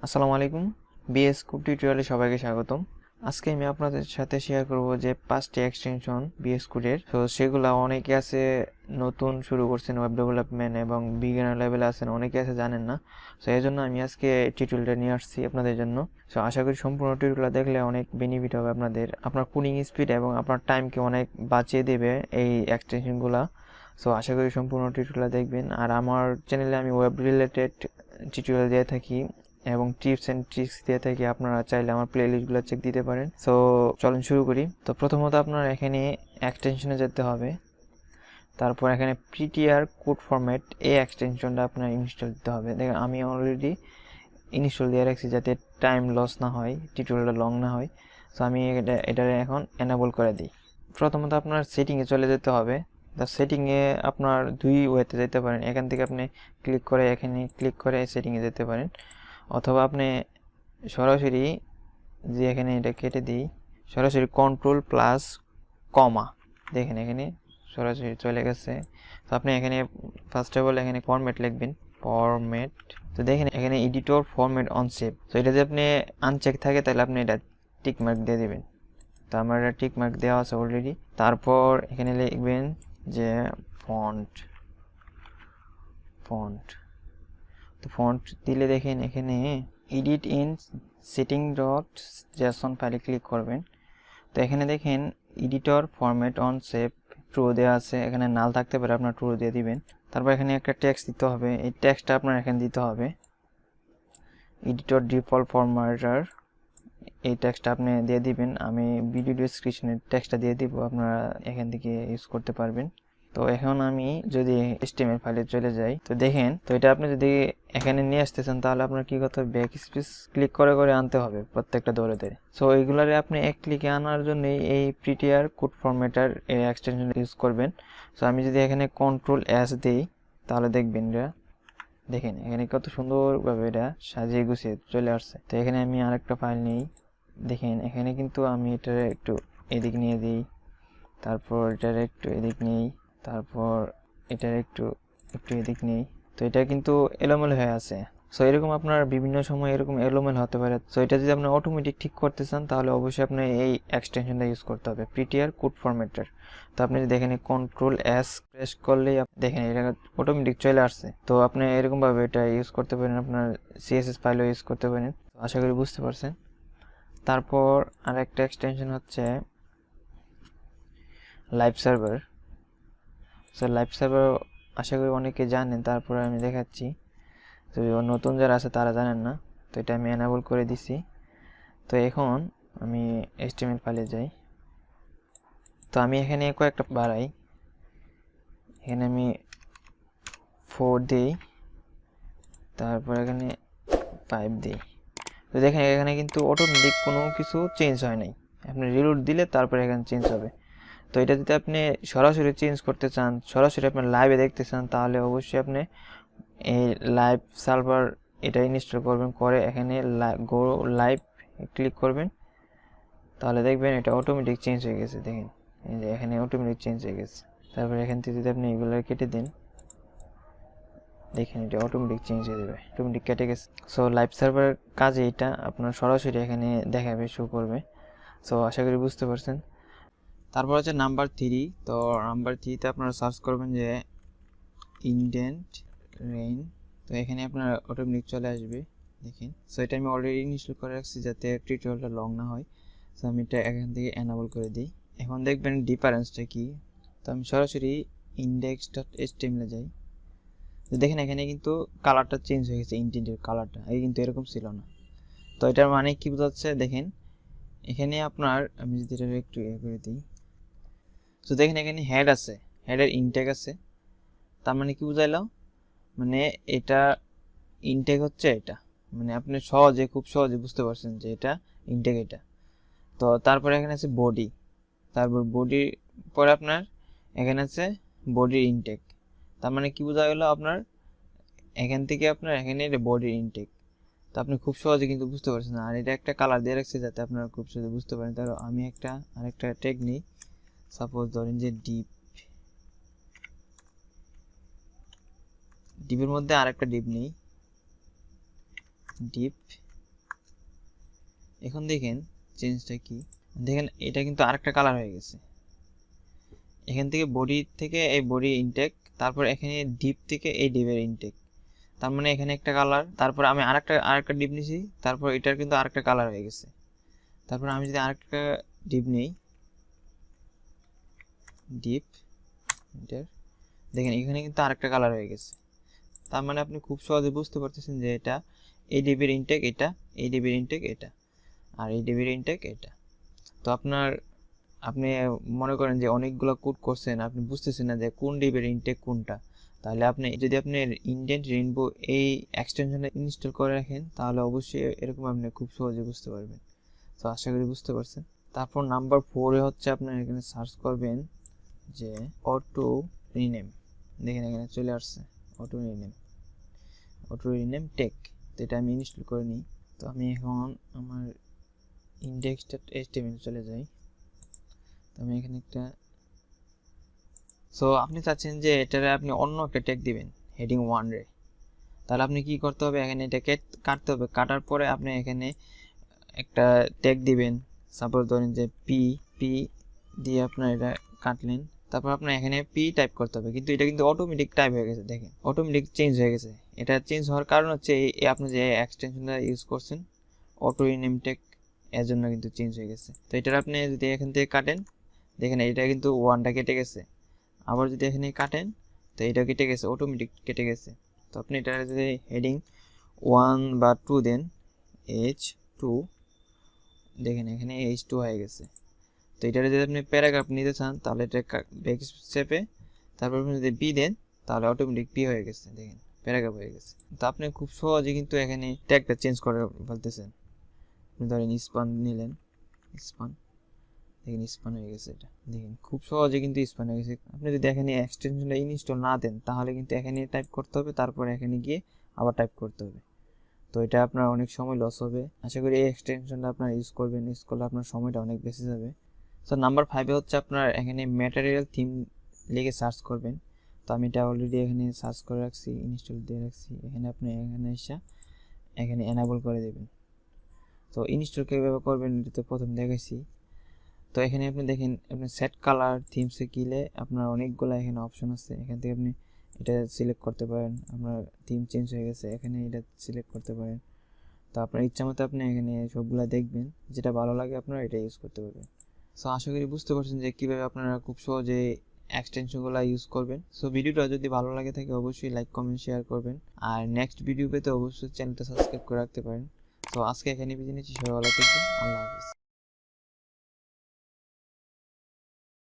আসসালামু আলাইকুম। BS code টিউটোরিয়ালে সবাইকে স্বাগতম। আজকে আমি আপনাদের সাথে শেয়ার করব যে 5টি এক্সটেনশন বিএস কোডের। তো সেগুলো অনেকে আছে নতুন শুরু করছেন ওয়েব ডেভেলপমেন্ট এবং বিগিনার লেভেলে আছেন, অনেকে আছে জানেন না। তো এই জন্য আমি আজকে টিউটোরিয়ালটা নিয়ে আসছি আপনাদের জন্য। তো আশা করি সম্পূর্ণ টিউটোরিয়াল দেখলে অনেক বেনিফিট হবে আপনার কোডিং স্পিড এবং আপনার টাইমকে অনেক বাঁচিয়ে দেবে এই এক্সটেনশনগুলো। সো আশা করি সম্পূর্ণ টিউটোরিয়াল দেখবেন। আর আমার চ্যানেলে আমি ওয়েব রিলেটেড টিউটোরিয়াল দিয়ে থাকি এবং টিপস এন্ড ট্রিক্স দিয়ে থাকি। আপনারা চাইলে আমার প্লেলিস্টগুলো চেক দিতে পারেন। সো চলুন শুরু করি। তো প্রথমত আপনার এখানে এক্সটেনশনে যেতে হবে, তারপর এখানে প্রিটিয়ার কোড ফরম্যাট এই এক্সটেনশনটা আপনার ইনস্টল দিতে হবে। দেখেন আমি অলরেডি ইনস্টল দিয়ে রাখছি যাতে টাইম লস না হয়, টিউটোরিয়ালটা লং না হয়। সো আমি এটা এখন এনেবল করে দিই। প্রথমত আপনার সেটিংয়ে চলে যেতে হবে। তা সেটিংয়ে আপনার দুই ওয়েতে যেতে পারেন। এখান থেকে আপনি ক্লিক করে এখানে ক্লিক করে সেটিংয়ে যেতে পারেন, অথবা আপনি সরাসরি যে এখানে এটা কেটে দিই, সরাসরি কন্ট্রোল প্লাস কমা, দেখেন এখানে সরাসরি চলে গেছে। তো আপনি এখানে ফার্স্ট অফ অল এখানে ফরম্যাট লিখবেন, ফরম্যাট। তো দেখেন এখানে এডিটর ফরম্যাট অন সেভ। তো এটা যদি আপনি আনচেক থাকে তাহলে আপনি এটা টিক মার্ক দিয়ে দিবেন। তো আমার এটা টিক মার্ক দেওয়া আছে অলরেডি। তারপর এখানে লিখবেন যে ফন্ট। তো ফন্ট দিলে দেখেন এখানে এডিট ইন setting.json ফাইলে ক্লিক করবেন। তো এখানে দেখেন editor format on save true দেওয়া আছে, এখানে নাল থাকতে পারে, আপনার ট্রু দিয়ে দিবেন। তারপর এখানে একটা টেক্সট দিতে হবে, এই টেক্সটটা আপনার এখানে দিতে হবে editor.defaultFormatter, এই টেক্সটটা আপনি দিয়ে দিবেন। আমি ভিডিও ডেসক্রিপশনে টেক্সটটা দিয়ে দিব, আপনারা এখান থেকে ইউজ করতে পারবেন। তো এখন আমি যদি HTML ফাইলে চলে যাই, তো দেখেন, তো এটা আপনি যদি এখানে নিয়ে আসতে চান তাহলে আপনার কি করতে হবে, ব্যাক স্পেস ক্লিক করে করে আনতে হবে প্রত্যেকটা ধরে ধরে। সো এইগুলারে আপনি এক ক্লিকে আনার জন্য এই প্রিটিয়ার কোড ফরম্যাটার এই এক্সটেনশন ইউজ করবেন। সো আমি যদি এখানে কন্ট্রোল S দেই তাহলে দেখবেন এটা, দেখেন এখানে কত সুন্দরভাবে এটা সাজিয়ে গুছিয়ে চলে আসছে। তো এখানে আমি আরেকটা ফাইল নিই, দেখেন এখানে কিন্তু আমি এটার একটু এদিক নিয়ে দিই, তারপর এটার একটু এদিক নেই, তারপর এটার একটু একটু এদিক নেই। তো এটা কিন্তু এলোমেলো হয়ে আছে। সো এরকম আপনার বিভিন্ন সময় এরকম এলোমেলো হতে পারে। সো এটা যদি আপনি অটোমেটিক ঠিক করতে চান তাহলে অবশ্যই আপনি এই এক্সটেনশনটা ইউজ করতে হবে, প্রিটিয়ার কোড ফরম্যাটার। তো আপনি যদি এখানে কন্ট্রোল S প্রেস করলেই দেখেন এটা অটোমেটিক চলে আসছে। তো আপনি এরকমভাবে এটা ইউজ করতে পারেন, আপনার CSS ফাইলও ইউজ করতে পারেন। আশা করি বুঝতে পারছেন। তারপর আরেকটা এক্সটেনশন হচ্ছে live server. So live server আশা করি অনেকে জানেন, তারপরে আমি দেখাচ্ছি। তো নতুন যারা আছে তারা জানেন না, তো এটা আমি এনেবল করে দিছি। তো এখন আমি HTML ফাইলে যাই। তো আমি এখানে কয়েকটা বাড়াই, এখানে আমি 4 দিই, তারপর এখানে 5 দিই। তো দেখেন এখানে কিন্তু অটোমেটিক কোনো কিছু চেঞ্জ হয় নাই, আপনি রিলোড দিলে তারপরে এখানে চেঞ্জ হবে। তো এটা যদি আপনি সরাসরি চেঞ্জ করতে চান, সরাসরি আপনি লাইভে দেখতে চান, তাহলে অবশ্যই আপনি এই লাইভ সার্ভার এটা ইনস্টল করবেন, করে এখানে গো লাইভ ক্লিক করবেন, তাহলে দেখবেন এটা অটোমেটিক চেঞ্জ হয়ে গেছে। দেখেন এই যে এখানে অটোমেটিক চেঞ্জ হয়ে গেছে। তারপরে এখান থেকে যদি আপনি এগুলো কেটে দেন, দেখেন এটা অটোমেটিক চেঞ্জ হয়ে যাবে, অটোমেটিক কেটে গেছে। সো লাইভ সার্ভার কাজে এটা আপনার সরাসরি এখানে দেখাবে, শো করবে। সো আশা করি বুঝতে পারছেন। তারপর হচ্ছে নাম্বার 3। তো নাম্বার 3তে আপনারা সার্চ করবেন যে ইন্ডেন্ট রেইন। তো এখানে আপনার অটোমেটিক চলে আসবে, দেখেন। সো এটা আমি অলরেডি ইনস্টল করে রাখছি যাতে টিউটোরিয়ালটা লং না হয়। সো আমি এটা এখান থেকে এনেবল করে দিই। এখন দেখবেন ডিফারেন্সটা কি। তো আমি সরাসরি index.html যাই। তো দেখেন এখানে কিন্তু কালারটা চেঞ্জ হয়ে গেছে, ইন্ডেন্টের কালারটা এই কিন্তু এরকম ছিল না। তো এটার মানে কি বোঝাচ্ছে, দেখেন এখানে আপনার, আমি যদি এটা একটু করে দিই, তো দেখেন এখানে হেড আছে, হেডের ইনটেক আছে। তার মানে কি বুঝাইলাম, মানে এটা ইনটেক হচ্ছে এটা, মানে আপনি সহজে খুব সহজে বুঝতে পারছেন যে এটা ইনটেক এটা। তো তারপরে এখানে আছে বডি, তারপর বডির পরে আপনার এখানে আছে বডির ইনটেক। তার মানে কি বোঝা গেল, আপনার এখান থেকে আপনার এখানে বডির ইনটেক। তো আপনি খুব সহজে কিন্তু বুঝতে পারছেন। আর এটা একটা কালার দিয়ে রাখছে যাতে আপনারা খুব সহজে বুঝতে পারেন। তাহলে আমি আরেকটা ট্যাগ নিই, সাপোজ ধরেন যে ডিপের মধ্যে আরেকটা ডিপ নেই, ডিপ এখন দেখেন চেঞ্জটা কি, দেখেন এটা কিন্তু আরেকটা কালার হয়ে গেছে। এখান থেকে বডি থেকে এই বডি ইনটেক, তারপর এখানে ডিপ থেকে এই ডিপের ইনটেক, তার মানে এখানে একটা কালার, তারপর আমি আরেকটা ডিপ নিছি, তারপর এটার কিন্তু আরেকটা কালার হয়ে গেছে। তারপর আমি যদি আরেকটা ডিপ নেই, ডিপ এটার, দেখেন এখানে কিন্তু আরেকটা কালার হয়ে গেছে। তার মানে আপনি খুব সহজে বুঝতে পারতেছেন যে এটা এই ডিবির ইনটেক, এটা এই ডিবির ইনটেক, এটা আর এই ডিবির ইনটেক, এটা। তো আপনি মনে করেন যে অনেকগুলো কোড করছেন, আপনি বুঝতেছেন না যে কোন ডিবির ইনটেক কোনটা, তাহলে আপনি যদি আপনি ইন্ডেন্ট রেইনবো এই এক্সটেনশনটা ইনস্টল করে রাখেন, তাহলে অবশ্যই এরকম আপনি খুব সহজে বুঝতে পারবেন। তো আশা করি বুঝতে পারছেন। তারপর নাম্বার 4 হচ্ছে আপনার এখানে সার্চ করবেন যে অটো রিনেম, দেখেন এখানে চলে আসছে অটো রিনেম টেক। তো এটা আমি ইনস্টল করে নিই। তো আমি এখন আমার index.html চলে যাই। তো আমি এখানে একটা, সো আপনি চাচ্ছেন যে এটারে আপনি অন্য একটা ট্যাগ দিবেন হেডিং 1 রে, তাহলে আপনি কি করতে হবে, এখানে এটাকে কাটতে হবে। কাটার পরে আপনি এখানে একটা ট্যাগ দিবেন, সাপোজ ধরেন যে পি দিয়ে আপনার এটা কাটলেন, তারপর আপনার এখানে পি টাইপ করতে হবে, কিন্তু এটা কিন্তু অটোমেটিক টাইপ হয়ে গেছে, দেখেন অটোমেটিক চেঞ্জ হয়ে গেছে। এটা চেঞ্জ হওয়ার কারণ হচ্ছে আপনি যে এক্সটেনশনটা ইউজ করছেন অটো রিনেম ট্যাগ, এর জন্য কিন্তু চেঞ্জ হয়ে গেছে। তো এটার আপনি যদি এখান থেকে কাটেন, দেখেন এটা কিন্তু 1টা কেটে গেছে। আবার যদি এখানে কাটেন, তো এটা কেটে গেছে, অটোমেটিক কেটে গেছে। তো আপনি এটা যদি হেডিং 1 বা 2 দেন, H2, দেখেন এখানে H2 হয়ে গেছে। তো এটা যদি আপনি প্যারাগ্রাফ নিতে চান, তাহলে এটা ব্যাক স্টেপে, তারপর আপনি যদি বি দেন, তাহলে অটোমেটিক বি হয়ে গেছে, দেখেন প্যারাগ্রাফ হয়ে গেছে। তো আপনি খুব সহজে কিন্তু এখানে ট্যাগটা চেঞ্জ করে ফেলতেছেন। আপনি ধরেন স্পান নিলেন, স্পান, দেখেন স্পান হয়ে গেছে, এটা দেখেন খুব সহজে কিন্তু স্পান হয়ে গেছে। আপনি যদি এখানে এক্সটেনশনটা ইনস্টল না দেন, তাহলে কিন্তু এখানে টাইপ করতে হবে, তারপর এখানে গিয়ে আবার টাইপ করতে হবে। তো এটা আপনার অনেক সময় লস হবে। আশা করি এই এক্সটেনশনটা আপনার ইউজ করবেন, ইউজ করলে আপনার সময়টা অনেক বেঁচে যাবে। সো নাম্বার 5 হচ্ছে আপনার এখানে ম্যাটেরিয়াল থিম লিখে সার্চ করবেন। তো আমি এটা অলরেডি এখানে সার্চ করে রাখছি, ইনস্টল দিয়ে রাখছি। এখানে আপনি এখানে এসে এখানে এনাবল করে দেবেন। তো ইনস্টল কীভাবে করবেন এটা তো প্রথম দেখাইছি। তো এখানে আপনি দেখেন, আপনি সেট কালার থিমসে গেলে আপনার অনেকগুলো এখানে অপশন আছে। এখান থেকে আপনি এটা সিলেক্ট করতে পারেন, আপনার থিম চেঞ্জ হয়ে গেছে, এখানে এটা সিলেক্ট করতে পারেন। তো আপনার ইচ্ছা মতো আপনি এখানে সবগুলা দেখবেন, যেটা ভালো লাগে আপনারা এটা ইউজ করতে পারবেন। সো আশা করি বুঝতে পারছেন যে কীভাবে আপনারা খুব সহজে এক্সটেনশনগুলো ইউজ করবেন। সো ভিডিওটা যদি ভালো লাগে থাকে অবশ্যই লাইক কমেন্ট শেয়ার করবেন, আর নেক্সট ভিডিও পেতে অবশ্যই চ্যানেলটা সাবস্ক্রাইব করে রাখতে পারেন। তো আজকে এখানে বিদায় নিচ্ছি, সবাই ভালো থাকবেন, আল্লাহ হাফেজ।